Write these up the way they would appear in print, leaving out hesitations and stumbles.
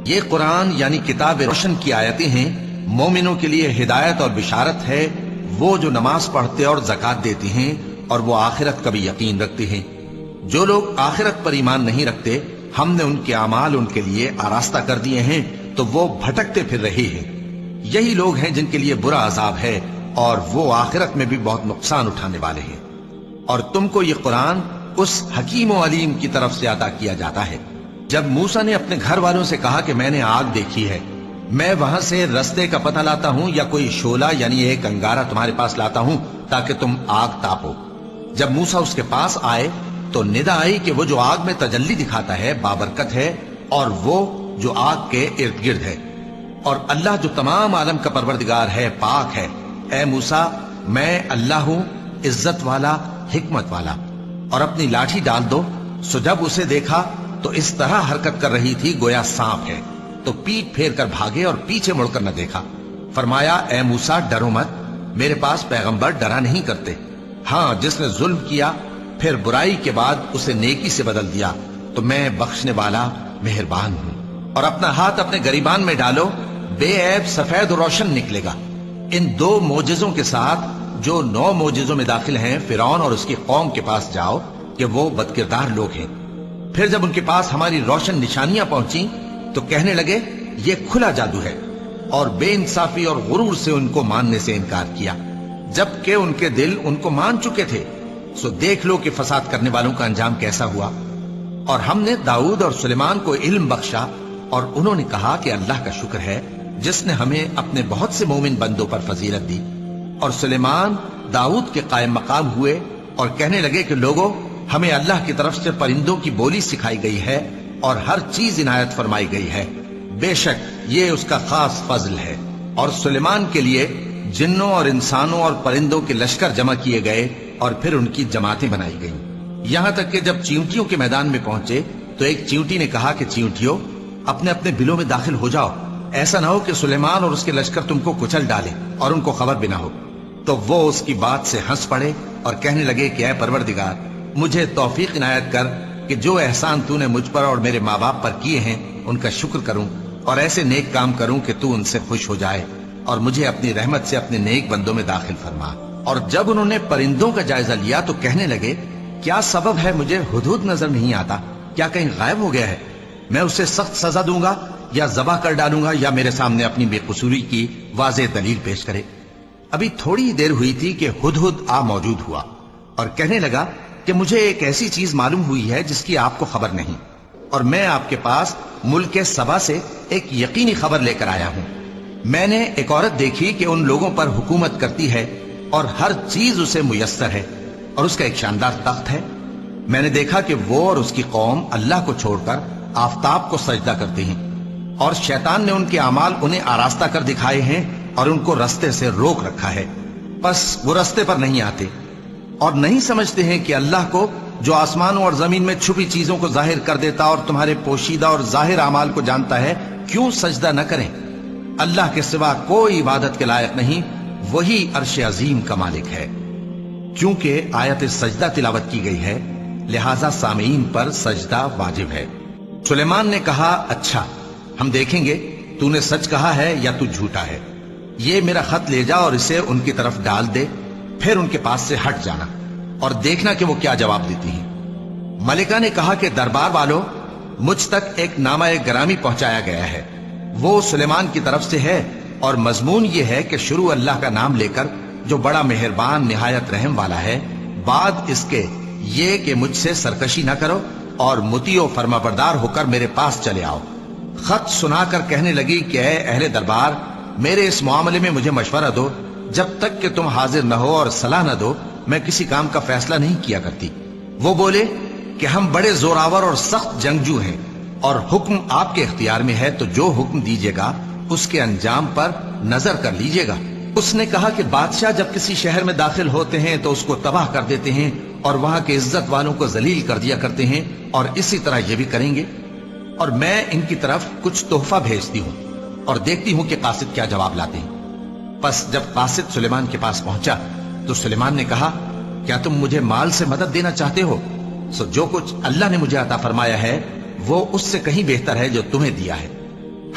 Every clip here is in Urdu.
یہ قرآن یعنی کتاب روشن کی آیتیں ہیں، مومنوں کے لیے ہدایت اور بشارت ہے، وہ جو نماز پڑھتے اور زکات دیتے ہیں اور وہ آخرت کا بھی یقین رکھتے ہیں۔ جو لوگ آخرت پر ایمان نہیں رکھتے، ہم نے ان کے اعمال ان کے لیے آراستہ کر دیے ہیں تو وہ بھٹکتے پھر رہے ہیں۔ یہی لوگ ہیں جن کے لیے برا عذاب ہے اور وہ آخرت میں بھی بہت نقصان اٹھانے والے ہیں۔ اور تم کو یہ قرآن اس حکیم و علیم کی طرف سے عطا کیا جاتا ہے۔ جب موسیٰ نے اپنے گھر والوں سے کہا کہ میں نے آگ دیکھی ہے، میں وہاں سے رستے کا پتہ لاتا ہوں یا کوئی شعلہ یعنی ایک انگارہ تمہارے پاس لاتا ہوں تاکہ تم آگ تاپو۔ جب موسیٰ اس کے پاس آئے تو ندا آئی کہ وہ جو آگ میں تجلی دکھاتا ہے بابرکت ہے، اور وہ جو آگ کے ارد گرد ہے، اور اللہ جو تمام عالم کا پروردگار ہے پاک ہے۔ اے موسیٰ، میں اللہ ہوں، عزت والا، حکمت والا، اور اپنی لاٹھی ڈال دو۔ سو جب اسے دیکھا تو اس طرح حرکت کر رہی تھی گویا سانپ ہے، تو پیٹ پھیر کر بھاگے اور پیچھے مڑ کر نہ دیکھا۔ فرمایا، اے موسیٰ ڈرو مت، میرے پاس پیغمبر ڈرا نہیں کرتے۔ ہاں، جس نے ظلم کیا پھر برائی کے بعد اسے نیکی سے بدل دیا تو میں بخشنے والا مہربان ہوں۔ اور اپنا ہاتھ اپنے گریبان میں ڈالو، بے عیب سفید و روشن نکلے گا۔ ان 2 معجزوں کے ساتھ جو 9 معجزوں میں داخل ہیں فرعون اور اس کی قوم کے پاس جاؤ کہ وہ بدکردار لوگ ہیں۔ پھر جب ان کے پاس ہماری روشن نشانیاں پہنچیں تو کہنے لگے یہ کھلا جادو ہے، اور بے انصافی اور غرور سے ان کو ماننے سے انکار کیا، جبکہ ان کے دل ان کو مان چکے تھے۔ سو دیکھ لو کہ فساد کرنے والوں کا انجام کیسا ہوا۔ اور ہم نے داؤد اور سلیمان کو علم بخشا، اور انہوں نے کہا کہ اللہ کا شکر ہے جس نے ہمیں اپنے بہت سے مومن بندوں پر فضیلت دی۔ اور سلیمان داؤد کے قائم مقام ہوئے اور کہنے لگے کہ لوگوں، ہمیں اللہ کی طرف سے پرندوں کی بولی سکھائی گئی ہے اور ہر چیز عنایت فرمائی گئی ہے، بے شک یہ اس کا خاص فضل ہے۔ اور سلیمان کے لیے جنوں اور انسانوں اور پرندوں کے لشکر جمع کیے گئے اور پھر ان کی جماعتیں بنائی گئیں، یہاں تک کہ جب چیونٹیوں کے میدان میں پہنچے تو ایک چیونٹی نے کہا کہ چیونٹیوں، اپنے اپنے بلوں میں داخل ہو جاؤ، ایسا نہ ہو کہ سلیمان اور اس کے لشکر تم کو کچل ڈالے اور ان کو خبر بھی نہ ہو۔ تو وہ اس کی بات سے ہنس پڑے اور کہنے لگے کہ اے پروردگار، مجھے توفیق عنایت کر کہ جو احسان تو نے مجھ پر اور میرے ماں باپ پر کیے ہیں ان کا شکر کروں اور ایسے نیک کام کروں کہ تو ان سے خوش ہو جائے، اور مجھے اپنی رحمت سے اپنے نیک بندوں میں داخل فرما۔ اور جب انہوں نے پرندوں کا جائزہ لیا تو کہنے لگے کیا سبب ہے مجھے ہدہد نظر نہیں آتا؟ کیا کہیں غائب ہو گیا ہے؟ میں اسے سخت سزا دوں گا یا ذبح کر ڈالوں گا یا میرے سامنے اپنی بے قصوری کی واضح دلیل پیش کرے۔ ابھی تھوڑی دیر ہوئی تھی کہ ہدہد آ موجود ہوا اور کہنے لگا کہ مجھے ایک ایسی چیز معلوم ہوئی ہے جس کی آپ کو خبر نہیں، اور میں آپ کے پاس ملک سبا سے ایک یقینی خبر لے کر آیا ہوں۔ میں نے ایک عورت دیکھی کہ ان لوگوں پر حکومت کرتی ہے اور ہر چیز اسے میسر ہے، اور اس کا ایک شاندار تخت ہے۔ میں نے دیکھا کہ وہ اور اس کی قوم اللہ کو چھوڑ کر آفتاب کو سجدہ کرتے ہیں، اور شیطان نے ان کے اعمال انہیں آراستہ کر دکھائے ہیں اور ان کو رستے سے روک رکھا ہے، بس وہ رستے پر نہیں آتے اور نہیں سمجھتے ہیں کہ اللہ کو جو آسمانوں اور زمین میں چھپی چیزوں کو ظاہر کر دیتا اور تمہارے پوشیدہ اور ظاہر اعمال کو جانتا ہے، کیوں سجدہ نہ کریں؟ اللہ کے سوا کوئی عبادت کے لائق نہیں، وہی عرش عظیم کا مالک ہے۔ چونکہ آیت سجدہ تلاوت کی گئی ہے لہذا سامعین پر سجدہ واجب ہے۔ سلیمان نے کہا اچھا، ہم دیکھیں گے تو نے سچ کہا ہے یا تو جھوٹا ہے۔ یہ میرا خط لے جا اور اسے ان کی طرف ڈال دے، پھر ان کے پاس سے ہٹ جانا اور دیکھنا کہ وہ کیا جواب دیتی ہیں۔ ملکہ نے کہا کہ دربار والو، مجھ تک ایک نامہ گرامی پہنچایا گیا ہے، وہ سلیمان کی طرف سے ہے، اور مضمون یہ ہے کہ شروع اللہ کا نام لے کر جو بڑا مہربان نہایت رحم والا ہے، بعد اس کے یہ کہ مجھ سے سرکشی نہ کرو اور مطیع و فرما بردار ہو کر میرے پاس چلے آؤ۔ خط سنا کر کہنے لگی کہ اے اہل دربار، میرے اس معاملے میں مجھے مشورہ دو، جب تک کہ تم حاضر نہ ہو اور صلاح نہ دو میں کسی کام کا فیصلہ نہیں کیا کرتی۔ وہ بولے کہ ہم بڑے زوراور اور سخت جنگجو ہیں، اور حکم آپ کے اختیار میں ہے، تو جو حکم دیجیے گا اس کے انجام پر نظر کر لیجیے گا۔ اس نے کہا کہ بادشاہ جب کسی شہر میں داخل ہوتے ہیں تو اس کو تباہ کر دیتے ہیں اور وہاں کے عزت والوں کو ذلیل کر دیا کرتے ہیں، اور اسی طرح یہ بھی کریں گے، اور میں ان کی طرف کچھ تحفہ بھیجتی ہوں اور دیکھتی ہوں کہ قاصد کیا جواب لاتے ہیں۔ پس جب قاصد سلیمان کے پاس پہنچا تو سلیمان نے کہا کیا تم مجھے مال سے مدد دینا چاہتے ہو؟ سو جو کچھ اللہ نے مجھے عطا فرمایا ہے وہ اس سے کہیں بہتر ہے جو تمہیں دیا ہے۔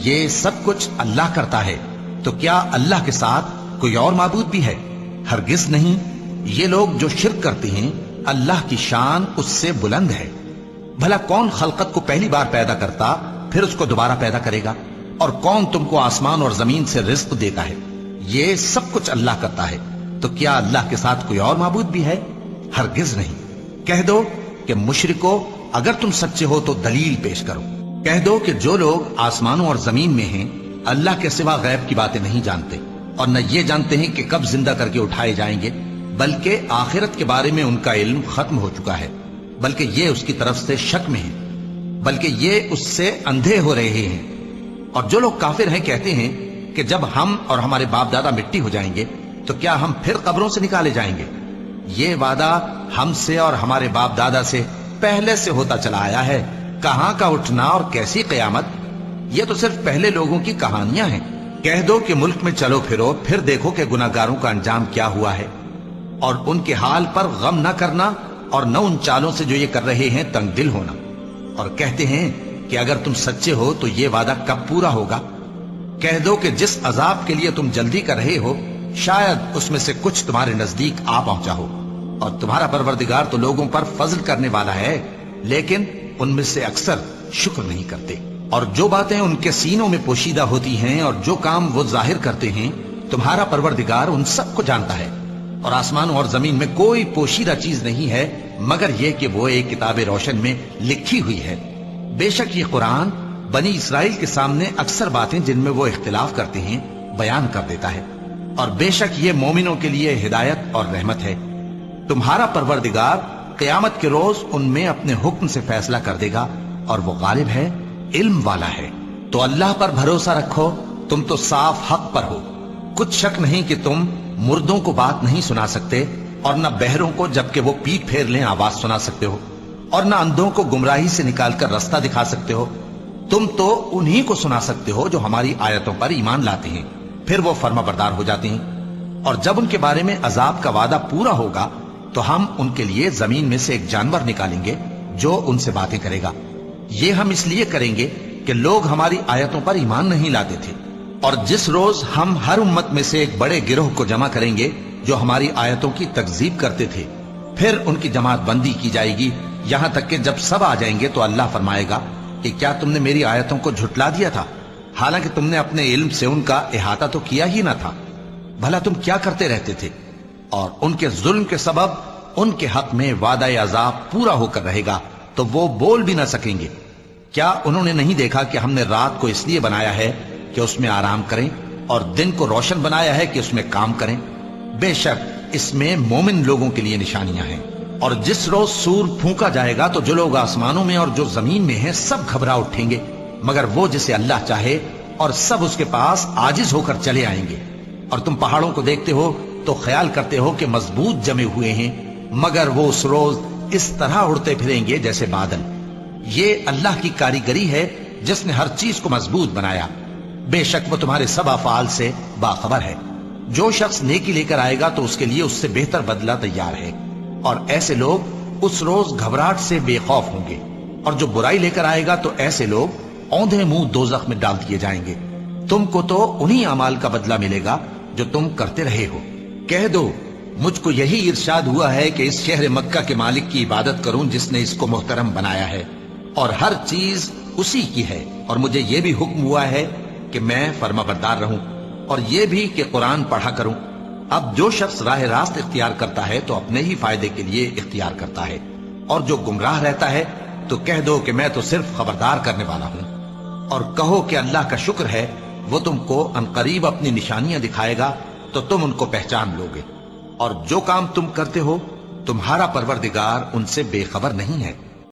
یہ سب کچھ اللہ کرتا ہے، تو کیا اللہ کے ساتھ کوئی اور معبود بھی ہے؟ ہرگز نہیں۔ یہ لوگ جو شرک کرتے ہیں اللہ کی شان اس سے بلند ہے۔ بھلا کون خلقت کو پہلی بار پیدا کرتا پھر اس کو دوبارہ پیدا کرے گا؟ اور کون تم کو آسمان اور زمین سے رزق دیتا ہے؟ یہ سب کچھ اللہ کرتا ہے، تو کیا اللہ کے ساتھ کوئی اور معبود بھی ہے؟ ہرگز نہیں۔ کہہ دو کہ مشرکو، اگر تم سچے ہو تو دلیل پیش کرو۔ کہہ دو کہ جو لوگ آسمانوں اور زمین میں ہیں اللہ کے سوا غیب کی باتیں نہیں جانتے، اور نہ یہ جانتے ہیں کہ کب زندہ کر کے اٹھائے جائیں گے، بلکہ آخرت کے بارے میں ان کا علم ختم ہو چکا ہے، بلکہ یہ اس کی طرف سے شک میں ہیں، بلکہ یہ اس سے اندھے ہو رہے ہیں۔ اور جو لوگ کافر ہیں کہتے ہیں کہ جب ہم اور ہمارے باپ دادا مٹی ہو جائیں گے تو کیا ہم پھر قبروں سے نکالے جائیں گے؟ یہ وعدہ ہم سے اور ہمارے باپ دادا سے پہلے سے ہوتا چلا آیا ہے، کہاں کا اٹھنا اور کیسی قیامت؟ یہ تو صرف پہلے لوگوں کی کہانیاں ہیں۔ کہہ دو کہ ملک میں چلو پھرو، پھر دیکھو کہ گناہگاروں کا انجام کیا ہوا ہے، اور ان کے حال پر غم نہ کرنا، اور نہ ان چالوں سے جو یہ کر رہے ہیں تنگ دل ہونا۔ اور کہتے ہیں کہ اگر تم سچے ہو تو یہ وعدہ کب پورا ہوگا؟ کہہ دو کہ جس عذاب کے لیے تم جلدی کر رہے ہو شاید اس میں سے کچھ تمہارے نزدیک آ پہنچا ہو، اور تمہارا پروردگار تو لوگوں پر فضل کرنے والا ہے، لیکن ان میں سے اکثر شکر نہیں کرتے۔ اور جو باتیں ان کے سینوں میں پوشیدہ ہوتی ہیں اور جو کام وہ ظاہر کرتے ہیں تمہارا پروردگار ان سب کو جانتا ہے، اور آسمانوں اور زمین میں کوئی پوشیدہ چیز نہیں ہے مگر یہ کہ وہ ایک کتاب روشن میں لکھی ہوئی ہے۔ بے شک یہ قرآن بنی اسرائیل کے سامنے اکثر باتیں جن میں وہ اختلاف کرتے ہیں بیان کر دیتا ہے، اور بے شک یہ مومنوں کے لیے ہدایت اور رحمت ہے۔ تمہارا پروردگار قیامت کے روز ان میں اپنے حکم سے فیصلہ کر دے گا، اور وہ غالب ہے، علم والا ہے۔ تو اللہ پر بھروسہ رکھو، تم تو صاف حق پر ہو۔ کچھ شک نہیں کہ تم مردوں کو بات نہیں سنا سکتے، اور نہ بہروں کو جبکہ وہ پیٹ پھیر لیں آواز سنا سکتے ہو، اور نہ اندھوں کو گمراہی سے نکال کر رستہ دکھا سکتے ہو۔ تم تو انہی کو سنا سکتے ہو جو ہماری آیتوں پر ایمان لاتے ہیں، پھر وہ فرما بردار ہو جاتے ہیں۔ اور جب ان کے بارے میں عذاب کا وعدہ پورا ہوگا تو ہم ان کے لیے زمین میں سے ایک جانور نکالیں گے جو ان سے باتیں کرے گا۔ یہ ہم اس لیے کریں گے کہ لوگ ہماری آیتوں پر ایمان نہیں لاتے تھے۔ اور جس روز ہم ہر امت میں سے ایک بڑے گروہ کو جمع کریں گے جو ہماری آیتوں کی تکذیب کرتے تھے، پھر ان کی جماعت بندی کی جائے گی، یہاں تک کہ جب سب آ جائیں گے تو اللہ فرمائے گا کہ کیا تم نے میری آیتوں کو جھٹلا دیا تھا، حالانکہ تم نے اپنے علم سے ان کا احاطہ تو کیا ہی نہ تھا؟ بھلا تم کیا کرتے رہتے تھے؟ اور ان کے ظلم کے سبب ان کے حق میں وعدہ عذاب پورا ہو کر رہے گا تو وہ بول بھی نہ سکیں گے۔ کیا انہوں نے نہیں دیکھا کہ ہم نے رات کو اس لیے بنایا ہے کہ اس میں آرام کریں، اور دن کو روشن بنایا ہے کہ اس میں کام کریں؟ بے شک اس میں مومن لوگوں کے لیے نشانیاں ہیں۔ اور جس روز سور پھونکا جائے گا تو جو لوگ آسمانوں میں اور جو زمین میں ہیں سب گھبرا اٹھیں گے، مگر وہ جسے اللہ چاہے، اور سب اس کے پاس عاجز ہو کر چلے آئیں گے۔ اور تم پہاڑوں کو دیکھتے ہو تو خیال کرتے ہو کہ مضبوط جمے ہوئے ہیں، مگر وہ اس روز اس طرح اڑتے پھریں گے جیسے بادل۔ یہ اللہ کی کاریگری ہے جس نے ہر چیز کو مضبوط بنایا، بے شک وہ تمہارے سب افعال سے باخبر ہے۔ جو شخص نیکی لے کر آئے گا تو اس کے لیے اس سے بہتر بدلہ تیار ہے، اور ایسے لوگ اس روز گھبراہٹ سے بے خوف ہوں گے۔ اور جو برائی لے کر آئے گا تو ایسے لوگ اوندھے منہ دوزخ میں ڈال دیے جائیں گے۔ تم کو تو انہی اعمال کا بدلہ ملے گا جو تم کرتے رہے ہو۔ کہہ دو مجھ کو یہی ارشاد ہوا ہے کہ اس شہر مکہ کے مالک کی عبادت کروں جس نے اس کو محترم بنایا ہے، اور ہر چیز اسی کی ہے، اور مجھے یہ بھی حکم ہوا ہے کہ میں فرما بردار رہوں، اور یہ بھی کہ قرآن پڑھا کروں۔ اب جو شخص راہ راست اختیار کرتا ہے تو اپنے ہی فائدے کے لیے اختیار کرتا ہے، اور جو گمراہ رہتا ہے تو کہہ دو کہ میں تو صرف خبردار کرنے والا ہوں۔ اور کہو کہ اللہ کا شکر ہے، وہ تم کو عنقریب اپنی نشانیاں دکھائے گا تو تم ان کو پہچان لو گے، اور جو کام تم کرتے ہو تمہارا پروردگار ان سے بے خبر نہیں ہے۔